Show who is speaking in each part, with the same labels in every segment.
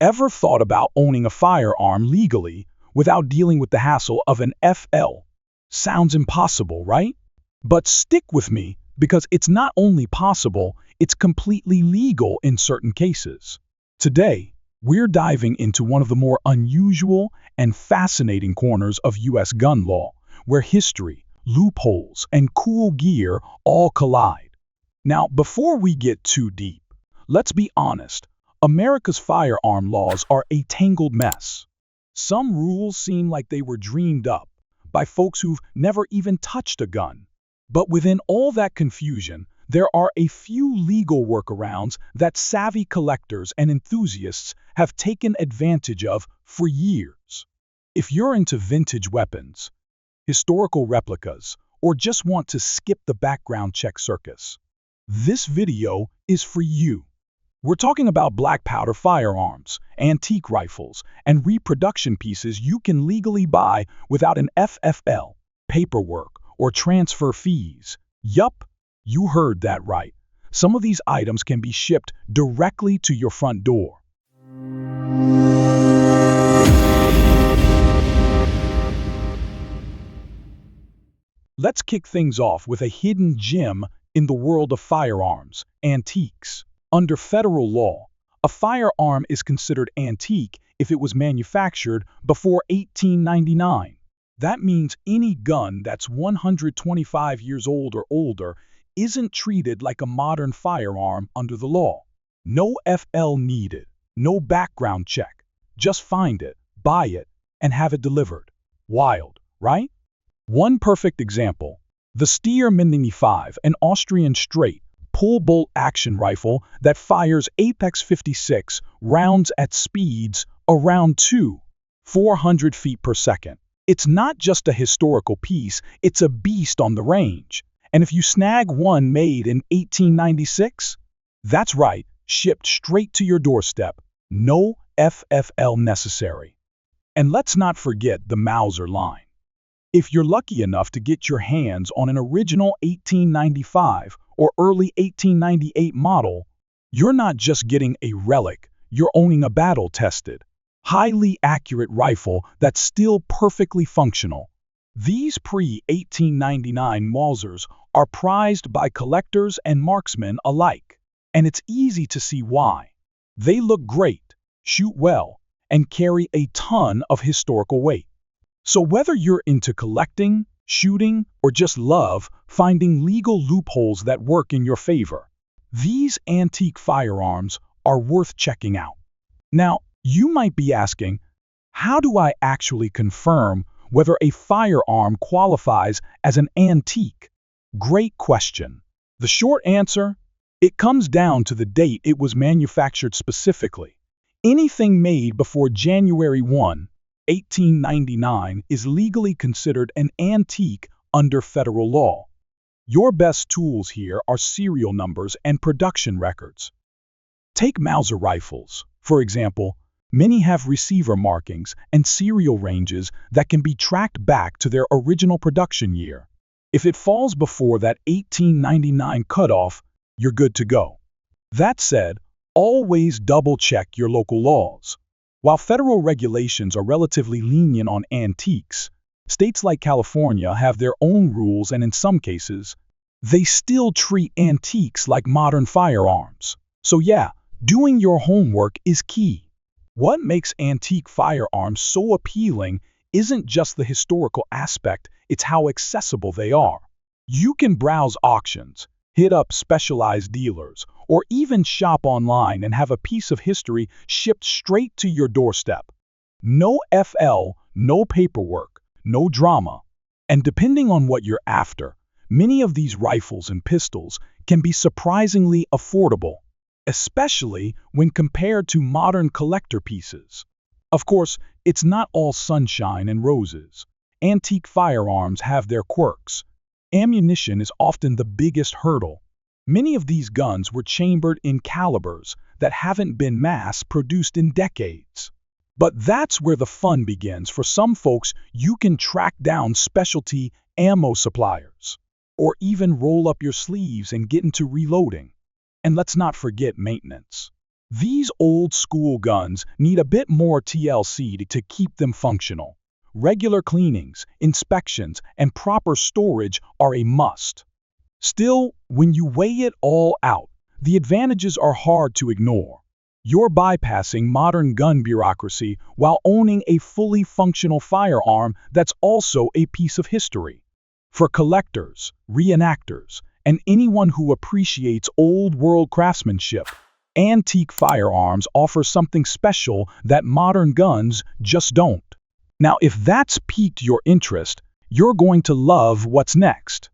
Speaker 1: Ever thought about owning a firearm legally without dealing with the hassle of an FFL? Sounds impossible, right? But stick with me because it's not only possible, it's completely legal in certain cases. Today, we're diving into one of the more unusual and fascinating corners of U.S. gun law, where history, loopholes, and cool gear all collide. Now, before we get too deep, let's be honest. America's firearm laws are a tangled mess. Some rules seem like they were dreamed up by folks who've never even touched a gun. But within all that confusion, there are a few legal workarounds that savvy collectors and enthusiasts have taken advantage of for years. If you're into vintage weapons, historical replicas, or just want to skip the background check circus, this video is for you. We're talking about black powder firearms, antique rifles, and reproduction pieces you can legally buy without an FFL, paperwork, or transfer fees. Yup, you heard that right. Some of these items can be shipped directly to your front door. Let's kick things off with a hidden gem in the world of firearms, antiques. Under federal law, a firearm is considered antique if it was manufactured before 1899. That means any gun that's 125 years old or older isn't treated like a modern firearm under the law. No FL needed, no background check. Just find it, buy it, and have it delivered. Wild, right? One perfect example, the Stier Mini 5, an Austrian straight, pull-bolt action rifle that fires Apex 56 rounds at speeds around 400 feet per second. It's not just a historical piece, it's a beast on the range. And if you snag one made in 1896, that's right, shipped straight to your doorstep. No FFL necessary. And let's not forget the Mauser line. If you're lucky enough to get your hands on an original 1895 or early 1898 model, you're not just getting a relic, you're owning a battle-tested, highly accurate rifle that's still perfectly functional. These pre-1899 Mausers are prized by collectors and marksmen alike, and it's easy to see why. They look great, shoot well, and carry a ton of historical weight. So whether you're into collecting, shooting, or just love finding legal loopholes that work in your favor, these antique firearms are worth checking out. Now, you might be asking, how do I actually confirm whether a firearm qualifies as an antique? Great question. The short answer? It comes down to the date it was manufactured specifically. Anything made before January 1, 1899 is legally considered an antique under federal law. Your best tools here are serial numbers and production records. Take Mauser rifles, for example. Many have receiver markings and serial ranges that can be tracked back to their original production year. If it falls before that 1899 cutoff, you're good to go. That said, always double-check your local laws. While federal regulations are relatively lenient on antiques, states like California have their own rules, and in some cases, they still treat antiques like modern firearms. So yeah, doing your homework is key. What makes antique firearms so appealing isn't just the historical aspect, it's how accessible they are. You can browse auctions, hit up specialized dealers, or even shop online and have a piece of history shipped straight to your doorstep. No FL, no paperwork, no drama. And depending on what you're after, many of these rifles and pistols can be surprisingly affordable, especially when compared to modern collector pieces. Of course, it's not all sunshine and roses. Antique firearms have their quirks. Ammunition is often the biggest hurdle. Many of these guns were chambered in calibers that haven't been mass-produced in decades. But that's where the fun begins. For some folks, you can track down specialty ammo suppliers, or even roll up your sleeves and get into reloading. And let's not forget maintenance. These old-school guns need a bit more TLC to keep them functional. Regular cleanings, inspections, and proper storage are a must. Still, when you weigh it all out, the advantages are hard to ignore. You're bypassing modern gun bureaucracy while owning a fully functional firearm that's also a piece of history. For collectors, reenactors, and anyone who appreciates old-world craftsmanship, antique firearms offer something special that modern guns just don't. Now, if that's piqued your interest, you're going to love what's next.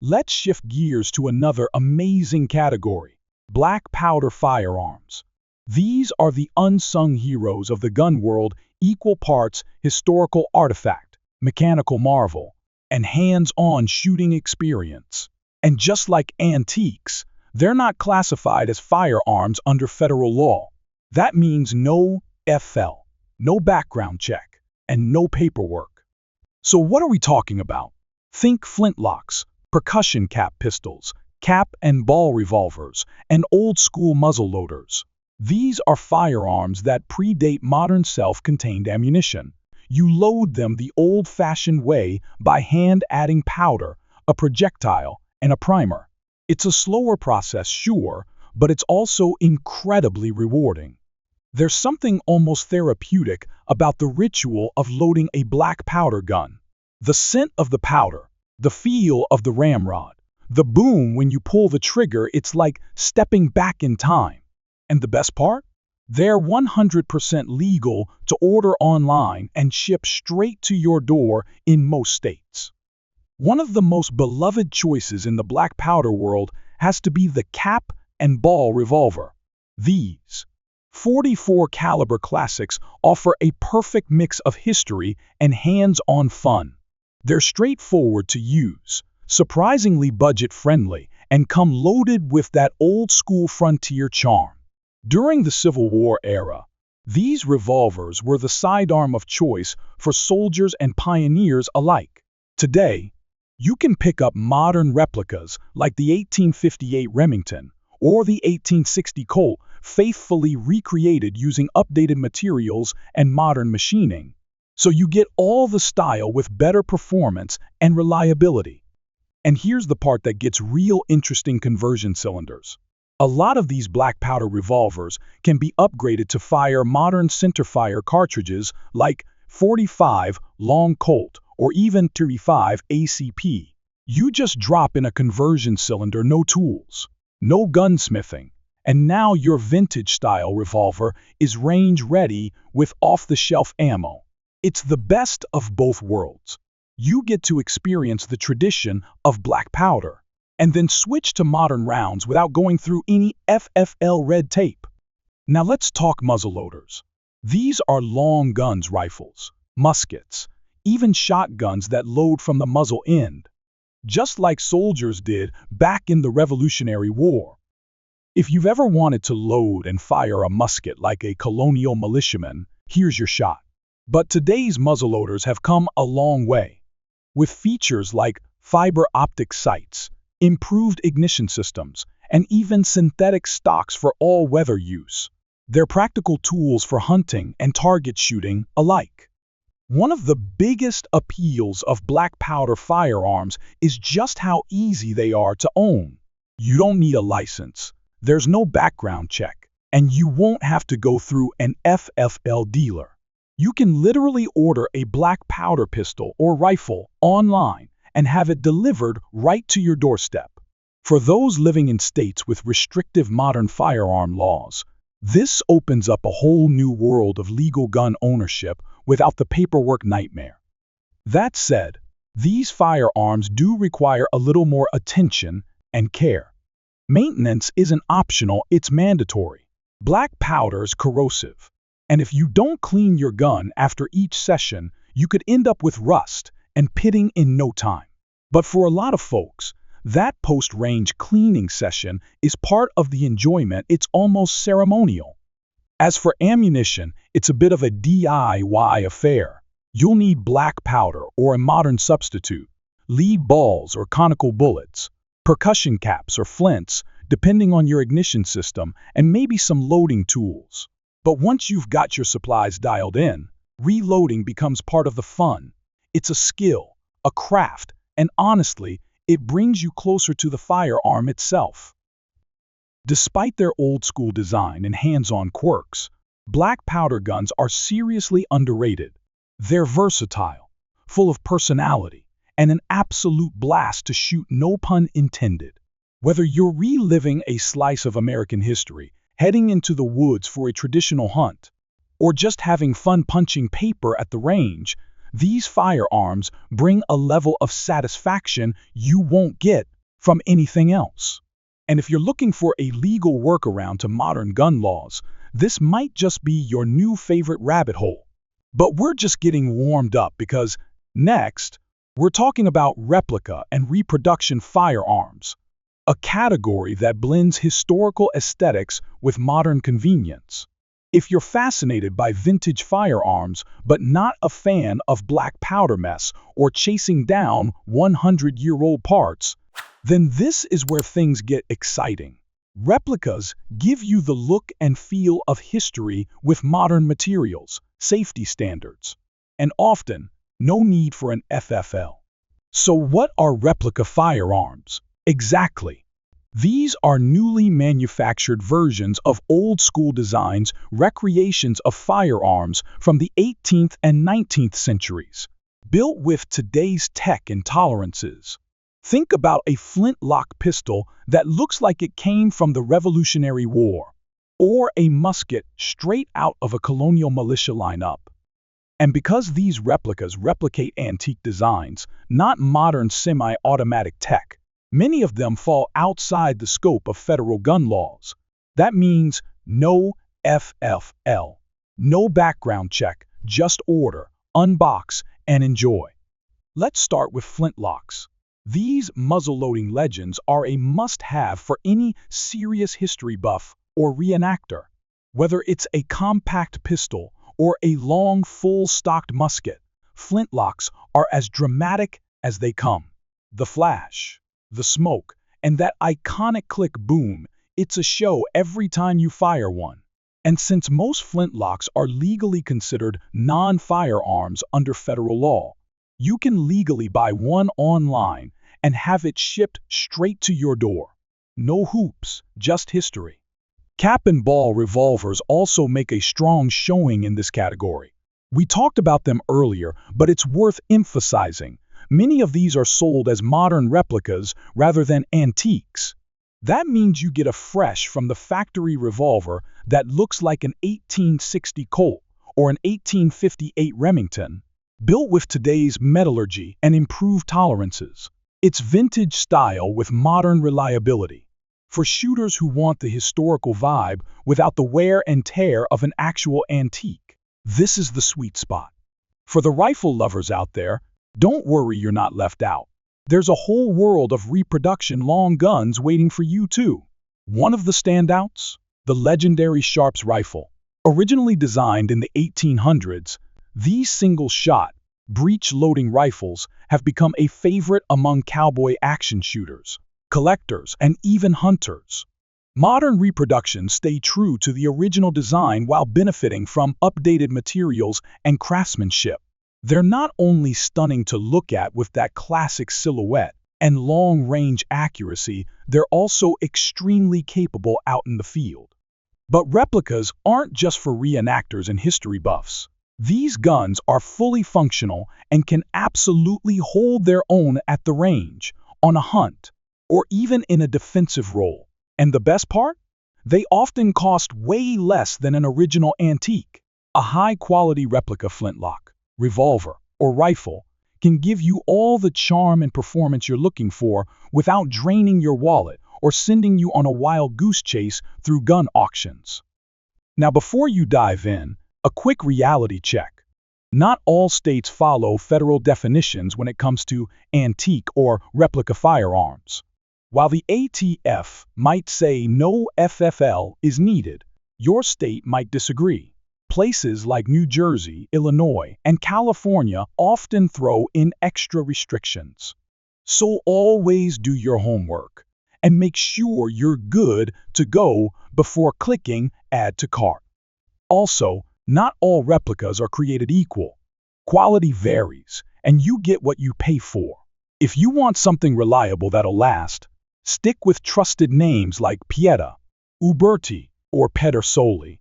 Speaker 1: Let's shift gears to another amazing category: black powder firearms. These are the unsung heroes of the gun world, equal parts historical artifact, mechanical marvel, and hands-on shooting experience. And just like antiques, they're not classified as firearms under federal law. That means no FFL, no background check, and no paperwork. So what are we talking about? Think flintlocks, percussion cap pistols, cap and ball revolvers, and old-school muzzleloaders. These are firearms that predate modern self-contained ammunition. You load them the old-fashioned way by hand adding powder, a projectile, and a primer. It's a slower process, sure, but it's also incredibly rewarding. There's something almost therapeutic about the ritual of loading a black powder gun. The scent of the powder, the feel of the ramrod, the boom when you pull the trigger, it's like stepping back in time. And the best part? They're 100% legal to order online and ship straight to your door in most states. One of the most beloved choices in the black powder world has to be the cap and ball revolver. These 44 caliber classics offer a perfect mix of history and hands-on fun. They're straightforward to use, surprisingly budget-friendly, and come loaded with that old-school frontier charm. During the Civil War era, these revolvers were the sidearm of choice for soldiers and pioneers alike. Today, you can pick up modern replicas like the 1858 Remington or the 1860 Colt, faithfully recreated using updated materials and modern machining. So you get all the style with better performance and reliability. And here's the part that gets real interesting: conversion cylinders. A lot of these black powder revolvers can be upgraded to fire modern centerfire cartridges like 45 Long Colt or even 35 ACP. You just drop in a conversion cylinder, no tools, no gunsmithing, and now your vintage-style revolver is range-ready with off-the-shelf ammo. It's the best of both worlds. You get to experience the tradition of black powder, and then switch to modern rounds without going through any FFL red tape. Now let's talk muzzleloaders. These are long guns, rifles, muskets, even shotguns that load from the muzzle end, just like soldiers did back in the Revolutionary War. If you've ever wanted to load and fire a musket like a colonial militiaman, here's your shot. But today's muzzleloaders have come a long way, with features like fiber optic sights, improved ignition systems, and even synthetic stocks for all-weather use. They're practical tools for hunting and target shooting alike. One of the biggest appeals of black powder firearms is just how easy they are to own. You don't need a license, there's no background check, and you won't have to go through an FFL dealer. You can literally order a black powder pistol or rifle online and have it delivered right to your doorstep. For those living in states with restrictive modern firearm laws, this opens up a whole new world of legal gun ownership without the paperwork nightmare. That said, these firearms do require a little more attention and care. Maintenance isn't optional, it's mandatory. Black powder is corrosive, and if you don't clean your gun after each session, you could end up with rust and pitting in no time. But for a lot of folks, that post-range cleaning session is part of the enjoyment. It's almost ceremonial. As for ammunition, it's a bit of a DIY affair. You'll need black powder or a modern substitute, lead balls or conical bullets, percussion caps or flints, depending on your ignition system, and maybe some loading tools. But once you've got your supplies dialed in, reloading becomes part of the fun. It's a skill, a craft, and honestly, it brings you closer to the firearm itself. Despite their old-school design and hands-on quirks, black powder guns are seriously underrated. They're versatile, full of personality, and an absolute blast to shoot, no pun intended. Whether you're reliving a slice of American history, heading into the woods for a traditional hunt, or just having fun punching paper at the range, these firearms bring a level of satisfaction you won't get from anything else. And if you're looking for a legal workaround to modern gun laws, this might just be your new favorite rabbit hole. But we're just getting warmed up because next, we're talking about replica and reproduction firearms, a category that blends historical aesthetics with modern convenience. If you're fascinated by vintage firearms but not a fan of black powder mess or chasing down 100-year-old parts, then this is where things get exciting. Replicas give you the look and feel of history with modern materials, safety standards, and often no need for an FFL. So what are replica firearms? Exactly. These are newly manufactured versions of old-school designs, recreations of firearms from the 18th and 19th centuries, built with today's tech and tolerances. Think about a flintlock pistol that looks like it came from the Revolutionary War, or a musket straight out of a colonial militia lineup. And because these replicas replicate antique designs, not modern semi-automatic tech, many of them fall outside the scope of federal gun laws. That means no FFL, no background check, just order, unbox, and enjoy. Let's start with flintlocks. These muzzle-loading legends are a must-have for any serious history buff or reenactor. Whether it's a compact pistol or a long, full-stocked musket, flintlocks are as dramatic as they come. The flash, the smoke, and that iconic click boom, it's a show every time you fire one. And since most flintlocks are legally considered non-firearms under federal law, you can legally buy one online and have it shipped straight to your door. No hoops, just history. Cap and ball revolvers also make a strong showing in this category. We talked about them earlier, but it's worth emphasizing. Many of these are sold as modern replicas rather than antiques. That means you get a fresh from the factory revolver that looks like an 1860 Colt or an 1858 Remington, built with today's metallurgy and improved tolerances. It's vintage style with modern reliability. For shooters who want the historical vibe without the wear and tear of an actual antique, this is the sweet spot. For the rifle lovers out there, don't worry, you're not left out. There's a whole world of reproduction long guns waiting for you too. One of the standouts? The legendary Sharps rifle. Originally designed in the 1800s, these single-shot, breech-loading rifles have become a favorite among cowboy action shooters, collectors, and even hunters. Modern reproductions stay true to the original design while benefiting from updated materials and craftsmanship. They're not only stunning to look at with that classic silhouette and long-range accuracy, they're also extremely capable out in the field. But replicas aren't just for reenactors and history buffs. These guns are fully functional and can absolutely hold their own at the range, on a hunt, or even in a defensive role. And the best part? They often cost way less than an original antique. A high-quality replica flintlock, revolver, or rifle can give you all the charm and performance you're looking for without draining your wallet or sending you on a wild goose chase through gun auctions. Now, before you dive in, a quick reality check. Not all states follow federal definitions when it comes to antique or replica firearms. While the ATF might say no FFL is needed, your state might disagree. Places like New Jersey, Illinois, and California often throw in extra restrictions. So always do your homework and make sure you're good to go before clicking Add to Cart. Also, not all replicas are created equal. Quality varies, and you get what you pay for. If you want something reliable that'll last, stick with trusted names like Pieta, Uberti, or Pedersoli.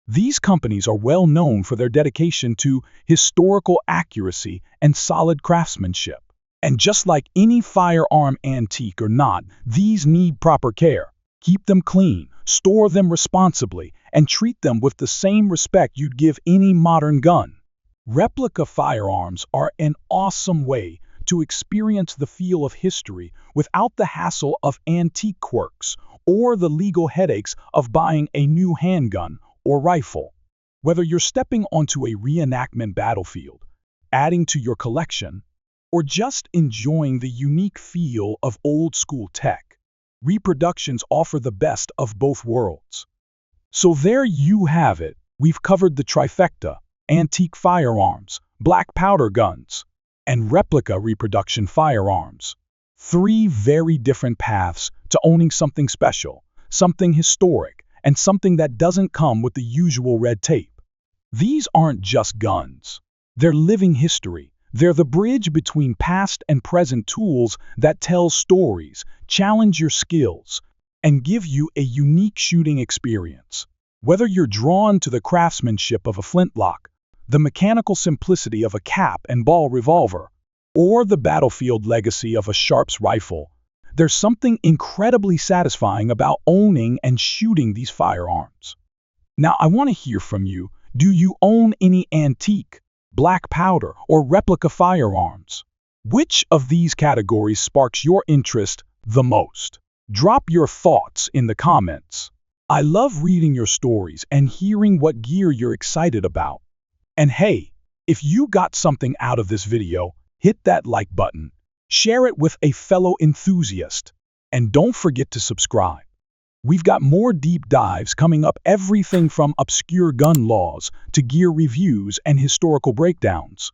Speaker 1: These companies are well known for their dedication to historical accuracy and solid craftsmanship. And just like any firearm, antique or not, these need proper care. Keep them clean, store them responsibly, and treat them with the same respect you'd give any modern gun. Replica firearms are an awesome way to experience the feel of history without the hassle of antique quirks or the legal headaches of buying a new handgun or rifle. Whether you're stepping onto a reenactment battlefield, adding to your collection, or just enjoying the unique feel of old-school tech, Reproductions offer the best of both worlds. So there you have it. We've covered the trifecta: antique firearms, black powder guns, and replica reproduction firearms. 3 very different paths to owning something special, something historic, and something that doesn't come with the usual red tape. These aren't just guns. They're living history. They're the bridge between past and present tools that tell stories, challenge your skills, and give you a unique shooting experience. Whether you're drawn to the craftsmanship of a flintlock, the mechanical simplicity of a cap and ball revolver, or the battlefield legacy of a Sharps rifle, there's something incredibly satisfying about owning and shooting these firearms. Now, I want to hear from you. Do you own any antique, black powder, or replica firearms? Which of these categories sparks your interest the most? Drop your thoughts in the comments. I love reading your stories and hearing what gear you're excited about. And hey, if you got something out of this video, hit that like button, share it with a fellow enthusiast, and don't forget to subscribe. We've got more deep dives coming up, everything from obscure gun laws to gear reviews and historical breakdowns.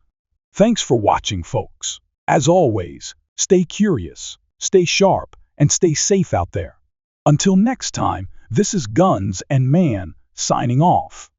Speaker 1: Thanks for watching, folks. As always, stay curious, stay sharp, and stay safe out there. Until next time, this is Guns and Man signing off.